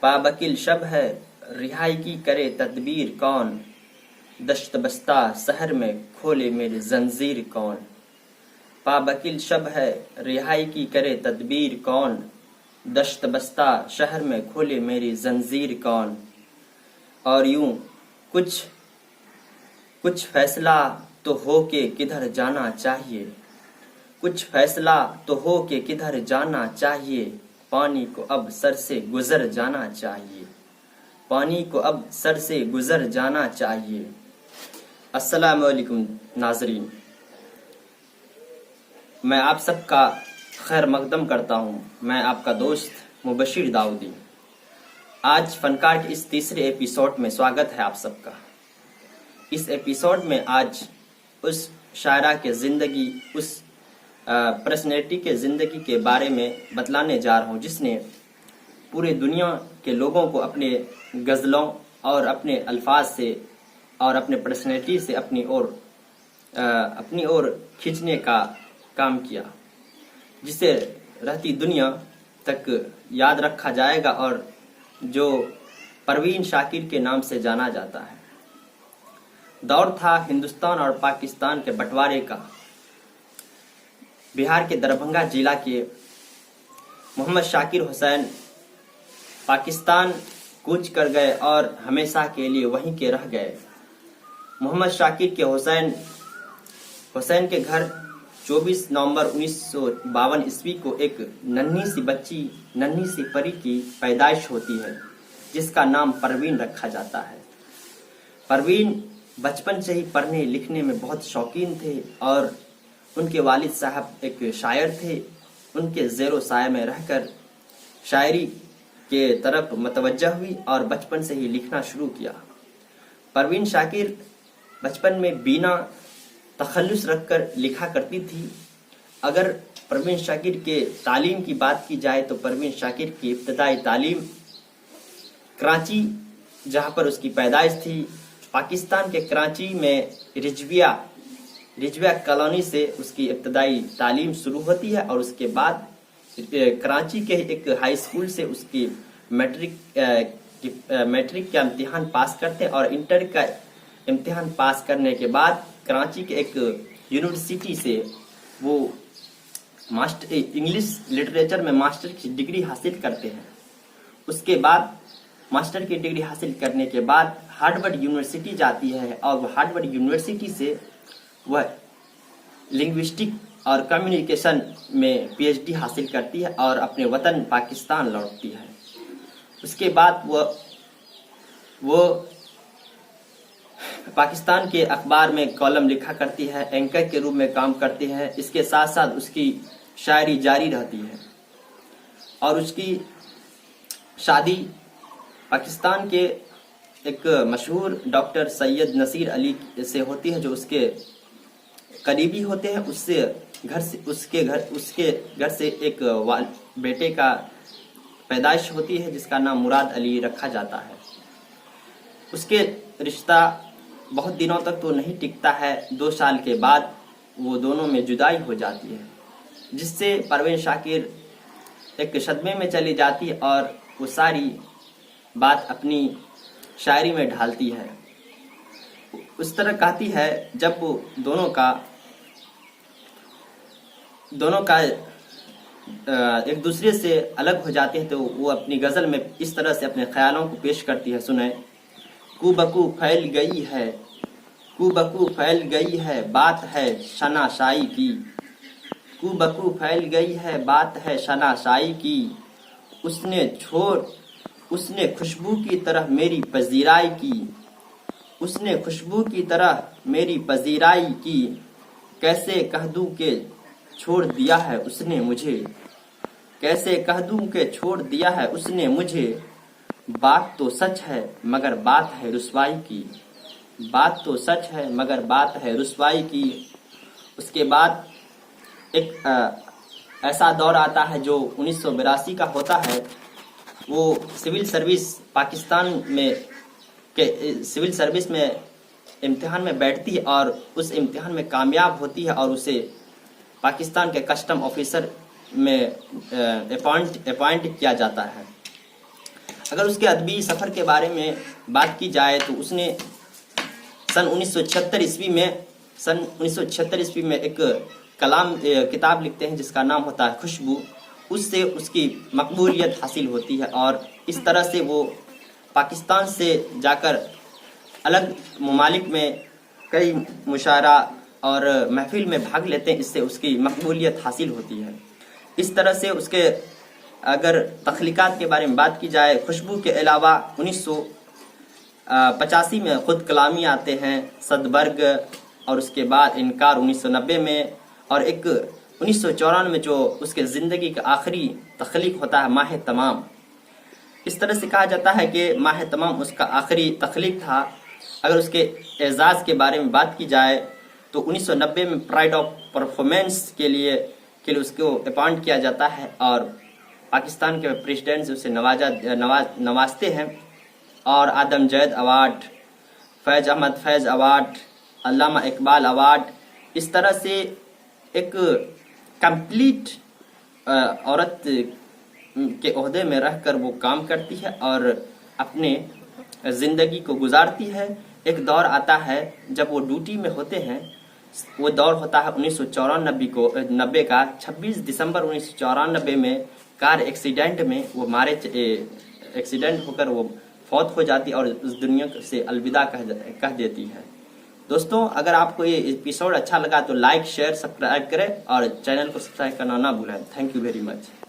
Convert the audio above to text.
پابکل شب ہے رہائی کی کرے تدبیر کون، دشت بستہ سحر میں کھولے میری زنجیر کون۔ پابکل شب ہے رہائی کی کرے تدبیر کون، دشت بستہ شہر میں کھولے میری زنجیر کون۔ اور یوں کچھ فیصلہ تو ہو کہ کدھر جانا چاہیے، کچھ فیصلہ تو ہو کہ کدھر جانا چاہیے، پانی کو اب سر سے گزر جانا چاہیے، پانی کو اب سر سے گزر جانا چاہیے۔ السلام علیکم ناظرین، میں آپ سب کا خیر مقدم کرتا ہوں۔ میں آپ کا دوست مبشر داؤدی۔ آج فنکار کے اس تیسرے ایپیسوڈ میں سواگت ہے آپ سب کا۔ اس ایپیسوڈ میں آج اس شاعرہ کے زندگی، اس پرسنالٹی کے زندگی کے بارے میں بتلانے جا رہا ہوں، جس نے پورے دنیا کے لوگوں کو اپنے غزلوں اور اپنے الفاظ سے اور اپنے پرسنالٹی سے اپنی اور کھینچنے کا کام کیا، جسے رہتی دنیا تک یاد رکھا جائے گا اور جو پروین شاکر کے نام سے جانا جاتا ہے۔ دور تھا ہندوستان اور پاکستان کے بٹوارے کا۔ بہار کے دربھنگہ ضلع کے محمد شاکر حسین پاکستان کوچ کر گئے اور ہمیشہ کے لیے وہیں کے رہ گئے۔ محمد شاکر کے حسین کے گھر 24 نومبر 1952 عیسوی کو ایک ننھی سی پری کی پیدائش ہوتی ہے، جس کا نام پروین رکھا جاتا ہے۔ پروین بچپن سے ہی پڑھنے لکھنے میں بہت شوقین تھے اور ان کے والد صاحب ایک شاعر تھے۔ ان کے زیر و سایہ میں رہ کر شاعری کے طرف متوجہ ہوئی اور بچپن سے ہی لکھنا شروع کیا۔ پروین شاکر بچپن میں بینا تخلص رکھ کر لکھا کرتی تھی۔ اگر پروین شاکر کے تعلیم کی بات کی جائے تو پروین شاکر کی ابتدائی تعلیم کراچی، جہاں پر اس کی پیدائش تھی، پاکستان کے کراچی میں رجویہ کالونی سے اس کی ابتدائی تعلیم شروع ہوتی ہے اور اس کے بعد کراچی کے ایک ہائی اسکول سے اس کی میٹرک کا امتحان پاس کرتے اور انٹر کا امتحان پاس کرنے کے بعد کراچی کے ایک یونیورسٹی سے وہ انگلش لٹریچر میں ماسٹر کی ڈگری حاصل کرتے ہیں۔ اس کے بعد ماسٹر کی ڈگری حاصل کرنے کے بعد ہارورڈ یونیورسٹی جاتی ہے اور وہ ہارورڈ یونیورسٹی سے وہ لنگوسٹک اور کمیونیکیشن میں پی ایچ ڈی حاصل کرتی ہے اور اپنے وطن پاکستان لوٹتی ہے۔ اس کے بعد وہ پاکستان کے اخبار میں کالم لکھا کرتی ہے، اینکر کے روپ میں کام کرتی ہے۔ اس کے ساتھ ساتھ اس کی شاعری جاری رہتی ہے اور اس کی شادی پاکستان کے ایک مشہور ڈاکٹر سید نصیر علی سے ہوتی ہے، جو اس کے قریبی ہوتے ہیں۔ اس کے گھر سے ایک بیٹے کا پیدائش ہوتی ہے، جس کا نام مراد علی رکھا جاتا ہے۔ اس کے رشتہ بہت دنوں تک تو نہیں ٹکتا ہے، 2 سال کے بعد وہ دونوں میں جدائی ہو جاتی ہے، جس سے پروین شاکر ایک صدمے میں چلی جاتی ہے اور وہ ساری بات اپنی شاعری میں ڈھالتی ہے۔ اس طرح کہتی ہے، جب وہ دونوں کا ایک دوسرے سے الگ ہو جاتے ہیں تو وہ اپنی غزل میں اس طرح سے اپنے خیالوں کو پیش کرتی ہے، سنیں۔ کو بکو پھیل گئی ہے بات ہے شناسائی کی، کو بکو پھیل گئی ہے بات ہے شناسائی کی، اس نے خوشبو کی طرح میری پذیرائی کی، اس نے خوشبو کی طرح میری پذیرائی کی، کیسے کہہ دوں کہ چھوڑ دیا ہے اس نے مجھے، کیسے کہہ دوں کہ چھوڑ دیا ہے اس نے مجھے، بات تو سچ ہے مگر بات ہے رسوائی کی، بات تو سچ ہے مگر بات ہے رسوائی کی۔ اس کے بعد ایک ایسا دور آتا ہے جو 1982 کا ہوتا ہے۔ وہ سول سروس پاکستان میں سول سروس میں امتحان میں بیٹھتی ہے اور اس امتحان میں کامیاب ہوتی ہے اور اسے پاکستان کے کسٹم آفیسر میں اپوائنٹ کیا جاتا ہے۔ اگر اس کے ادبی سفر کے بارے میں بات کی جائے تو اس نے سن 1976 عیسوی میں ایک کتاب لکھتے ہیں جس کا نام ہوتا ہے خوشبو. اس سے اس کی مقبولیت حاصل ہوتی ہے اور اس طرح سے وہ پاکستان سے جا کر الگ ممالک میں کئی مشاعرہ اور محفل میں بھاگ لیتے ہیں. اس سے اس کی مقبولیت حاصل ہوتی ہے. اس طرح سے اس کے اگر تخلیقات کے بارے میں بات کی جائے، خوشبو کے علاوہ 1985 میں خود کلامی آتے ہیں، صدبرگ، اور اس کے بعد انکار 1990 میں، اور ایک 1994 میں جو اس کے زندگی کا آخری تخلیق ہوتا ہے ماہ تمام. اس طرح سے کہا جاتا ہے کہ ماہ تمام اس کا آخری تخلیق تھا. اگر اس کے اعزاز کے بارے میں بات کی جائے تو 1990 میں پرائڈ آف پرفارمنس کے لیے اس کو اپائنٹ کیا جاتا ہے اور پاکستان کے پریزیڈنٹ سے اسے نوازتے ہیں. اور آدم جید ایوارڈ، فیض احمد فیض ایوارڈ، علامہ اقبال ایوارڈ، اس طرح سے ایک کمپلیٹ عورت کے عہدے میں رہ کر وہ کام کرتی ہے اور اپنے زندگی کو گزارتی ہے. ایک دور آتا ہے جب وہ ڈیوٹی میں ہوتے ہیں، وہ دور ہوتا ہے 1994 کا 26 دسمبر 1994 میں کار ایکسیڈنٹ میں وہ ایکسیڈنٹ ہو کر وہ فوت ہو جاتی اور اس دنیا سے الوداع کہہ دیتی ہے. دوستوں، اگر آپ کو یہ ایپیسوڈ اچھا لگا تو لائک، شیئر، سبسکرائب کریں اور چینل کو سبسکرائب کرنا نہ بھولیں. Thank you very much.